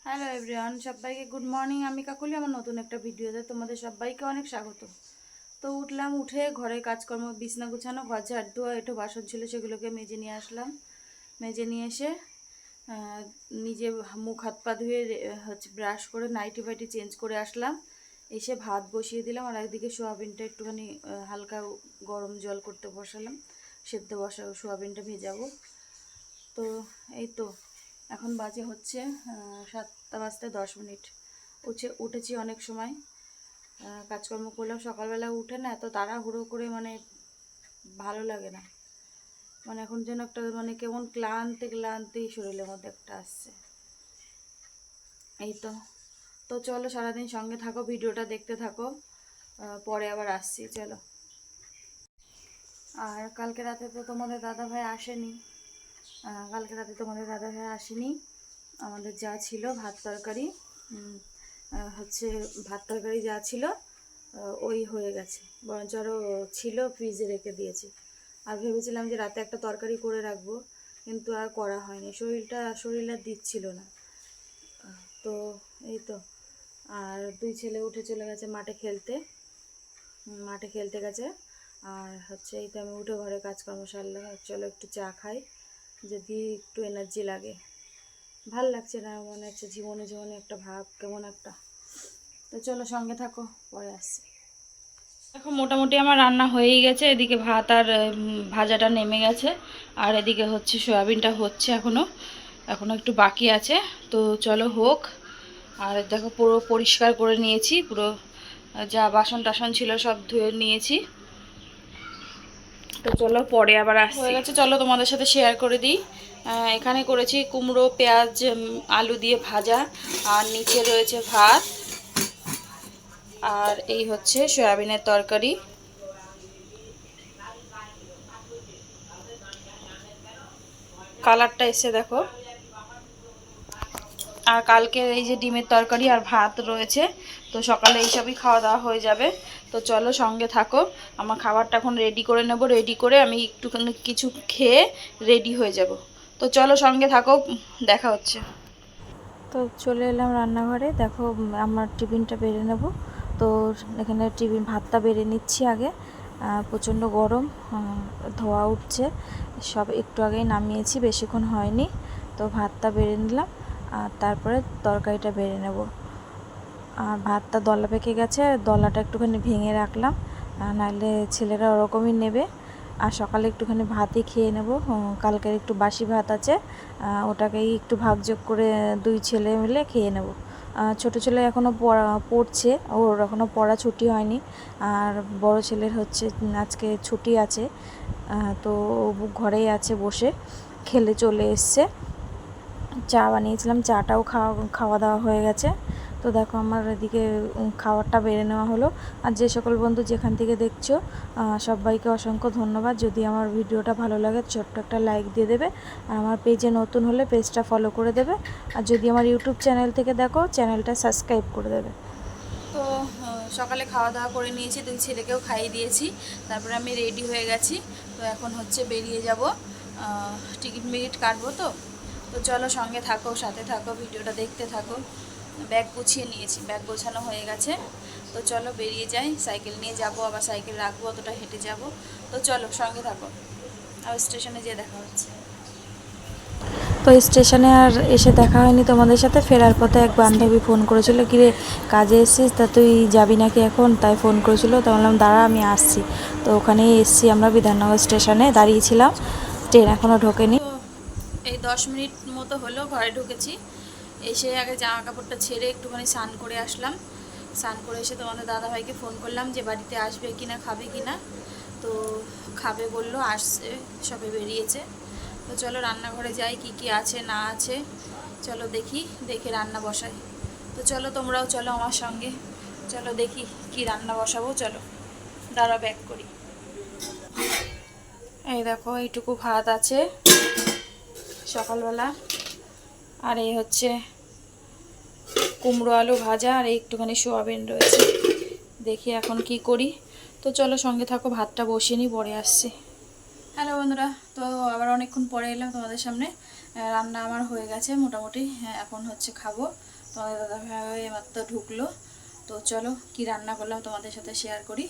Hello everyone, সবাইকে good morning. আমি কাকুলি, আমার নতুন একটা ভিডিওতে তোমাদের সবাইকে অনেক স্বাগত। তো উঠলাম, উঠে ঘরের কাজকর্ম, বিছনা গুছানো, ঘর ঝাড় দেওয়া, একটু বাসন ছিল সেগুলোকে মেজে নিয়ে আসলাম। মেজে নিয়ে এসে নিজে মুখ হাত পা ধুয়ে ব্রাশ করে নাইটি ফাইটি চেঞ্জ করে আসলাম। এসে ভাত বসিয়ে দিলাম, আর একদিকে সোয়াবিনটা একটুখানি হালকা গরম জল করতে বসালাম, সেদ্ধ বসাবো, সোয়াবিনটা ভেজাবো। তো এই তো এখন বাজে হচ্ছে 7:10। উঠেছি অনেক সময়, কাজকর্ম করলাম। সকালবেলা উঠে না এত তাড়াহুড়ো করে ভালো লাগে না, এখন যেন একটা কেমন ক্লান্তি ক্লান্তি শরীরের মধ্যে একটা আসছে। এই তো তো চলো সারাদিন সঙ্গে থাকো, ভিডিওটা দেখতে থাকো, পরে আবার আসছি চলো। আর কালকে রাতে তো তোমাদের দাদাভাই আসেনি, আমাদের যা ছিল ভাত তরকারি, ভাত তরকারি যা ছিল ওই হয়ে গেছে, বরঞ্চ আরও ছিল, ফ্রিজে রেখে দিয়েছি। আর ভেবেছিলাম যে রাতে একটা তরকারি করে রাখবো, কিন্তু আর করা হয়নি, শরীর আর দিচ্ছিল না। তো এই তো, আর দুই ছেলে উঠে চলে গেছে মাঠে খেলতে গেছে। আর এই তো আমি উঠে ঘরে কাজকর্ম সারলাম। চলো একটু চা খাই, যদি একটু এনার্জি লাগে। ভাল লাগছে না, মনে হচ্ছে জীবনে একটা ভাব কেমন একটা। তো চলো সঙ্গে থাকো, পরে আসছি। দেখো মোটামুটি আমার রান্না হয়েই গেছে, এদিকে ভাত আর ভাজাটা নেমে গেছে, আর এদিকে সয়াবিনটা হচ্ছে এখনো একটু বাকি আছে। তো চলো হোক। আর দেখো পুরো পরিষ্কার করে নিয়েছি, পুরো যা বাসন টাসন ছিল সব ধুয়ে নিয়েছি। তো চলো পরে আবার আসছি। হয়ে গেছে, চলো তোমাদের সাথে শেয়ার করে দিই। এখানে করেছি কুমড়ো পেঁয়াজ আলু দিয়ে ভাজা, আর নিচে রয়েছে ভাত, আর এই হচ্ছে সয়াবিনের তরকারি। কালারটা এসে দেখো। আর কালকে এই যে ডিমের তরকারি আর ভাত রয়েছে, তো সকালে এইসবই খাওয়া দাওয়া হয়ে যাবে। তো চলো সঙ্গে থাকো, আমার খাবারটা এখন রেডি করে নেব, রেডি করে আমি একটুখানি কিছু খেয়ে রেডি হয়ে যাব। তো চলো সঙ্গে থাকো, দেখা হচ্ছে। তো চলে এলাম রান্নাঘরে, দেখো আমার টিফিনটা বেড়ে নেব। তো এখানে ভাতটা বেড়ে নিচ্ছি আগে, প্রচণ্ড গরম, ধোয়া উঠছে, সব একটু আগেই নামিয়েছি, বেশিক্ষণ হয়নি। তো ভাতটা বেড়ে নিলাম, আর তারপরে তরকারিটা বেড়ে নেব। আর ভাতটা দলা পেকে গেছে, দলাটা একটুখানি ভেঙে রাখলাম, নাহলে ছেলেরা ওরকমই নেবে। আর সকালে একটুখানি ভাতই খেয়ে নেব, কালকের একটু বাসি ভাত আছে, ওটাকেই একটু ভাগযোগ করে দুই ছেলে মিলে খেয়ে নেব। ছোটো ছেলে এখনও পড়ছে, ওর এখনও পড়া ছুটি হয়নি। আর বড় ছেলের আজকে ছুটি আছে, তো ঘরেই আছে, বসে খেলে চলে এসছে। চা বানিয়েছিলাম, চাটাও খাওয়া দাওয়া হয়ে গেছে। তো দেখো আমার এদিকে খাবারটা বেড়ে নেওয়া হলো। আর যে সকল বন্ধু যেখান থেকে দেখছো সবাইকে অসংখ্য ধন্যবাদ। যদি আমার ভিডিওটা ভালো লাগে ছোট্ট একটা লাইক দিয়ে দেবে, আর আমার পেজে নতুন হলে পেজটা ফলো করে দেবে, আর যদি আমার ইউটিউব চ্যানেল থেকে দেখো চ্যানেলটা সাবস্ক্রাইব করে দেবে। তো সকালে খাওয়া দাওয়া করে নিয়েছি, দুই ছেলেকেও খাইয়ে দিয়েছি, তারপরে আমি রেডি হয়ে গেছি। তো এখন বেরিয়ে যাব, টিকিট কাটবো। তো চলো সঙ্গে থাকো, সাথে থাকো, ভিডিওটা দেখতে থাকো। ব্যাগ গুছিয়ে নিয়েছি, ব্যাগ গোছানো হয়ে গেছে। তো চলো বেরিয়ে যাই, সাইকেল নিয়ে যাব, আবার সাইকেল রাখবো, অতটা হেঁটে যাব। তো চলো সঙ্গে থাকো, আর স্টেশনে যেয়ে দেখা হচ্ছে। তো স্টেশনে আর এসে দেখা হয়নি তোমাদের সাথে। ফেরার পথে এক বান্ধবী ফোন করেছিল, কিরে কাজে এসছিস, তা তুই যাবি নাকি এখন, তাই ফোন করেছিল। তো বললাম দাঁড়া আমি আসছি। তো ওখানেই এসছি, আমরা বিধাননগর স্টেশনে দাঁড়িয়েছিলাম, ট্রেন এখনও ঢোকেনি। এই 10 মিনিট মতো হলো ঘরে ঢুকেছি। এসে আগে জামা কাপড়টা ছেড়ে একটুখানি স্নান করে আসলাম। স্নান করে এসে তোমাদের দাদাভাইকে ফোন করলাম যে বাড়িতে আসবে কিনা, খাবে কিনা। তো খাবে বললো, আসছে, সবে বেরিয়েছে। তো চলো রান্নাঘরে যাই, কি কি আছে না আছে চলো দেখে রান্না বসাই। তো চলো তোমরাও চলো আমার সঙ্গে, চলো দেখি কি রান্না বসাবো। চলো দাঁড়া ব্যাক করি। এই দেখো এইটুকু ভাত আছে সকালবেলা, আর এই কুমড়ো আলু ভাজা, আর একটুখানি সোয়াবিন রয়েছে। দেখি এখন কি করি। তো চলো সঙ্গে থাকো, ভাতটা বসিয়ে নিই, পরে আসছি। হ্যালো বন্ধুরা, তো আবার অনেকক্ষণ পরে এলাম তোমাদের সামনে। রান্না আমার হয়ে গেছে মোটামুটি। এখন হচ্ছে খাবো। তোমাদের দাদাভাই মাত্র ঢুকলো। তো চলো কি রান্না করলাম তোমাদের সাথে শেয়ার করি,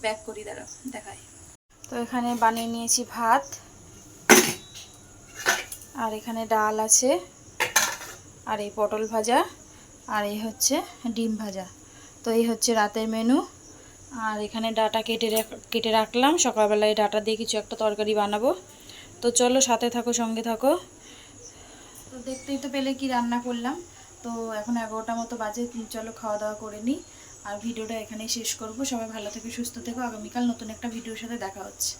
প্যাক করি, দাঁড়াও দেখাই। তো এখানে বানিয়ে নিয়েছি ভাত, আর এখানে ডাল আছে, আর এই পটল ভাজা, আর এই হচ্ছে ডিম ভাজা। তো এই হচ্ছে রাতের মেনু। আর এখানে ডাটা কেটে রাখলাম, সকালবেলায় ডাটা দিয়ে কিছু একটা তরকারি বানাবো। তো চলো সাথে থাকো, সঙ্গে থাকো। তো দেখতেই তো পেলে কি রান্না করলাম। তো এখন 11টা মতো বাজে, চলো খাওয়া দাওয়া করে নিই। আর ভিডিওটা এখানেই শেষ করব। সবাই ভালো থেকো, সুস্থ থেকো। আগামীকাল নতুন একটা ভিডিওর সাথে দেখা হচ্ছে।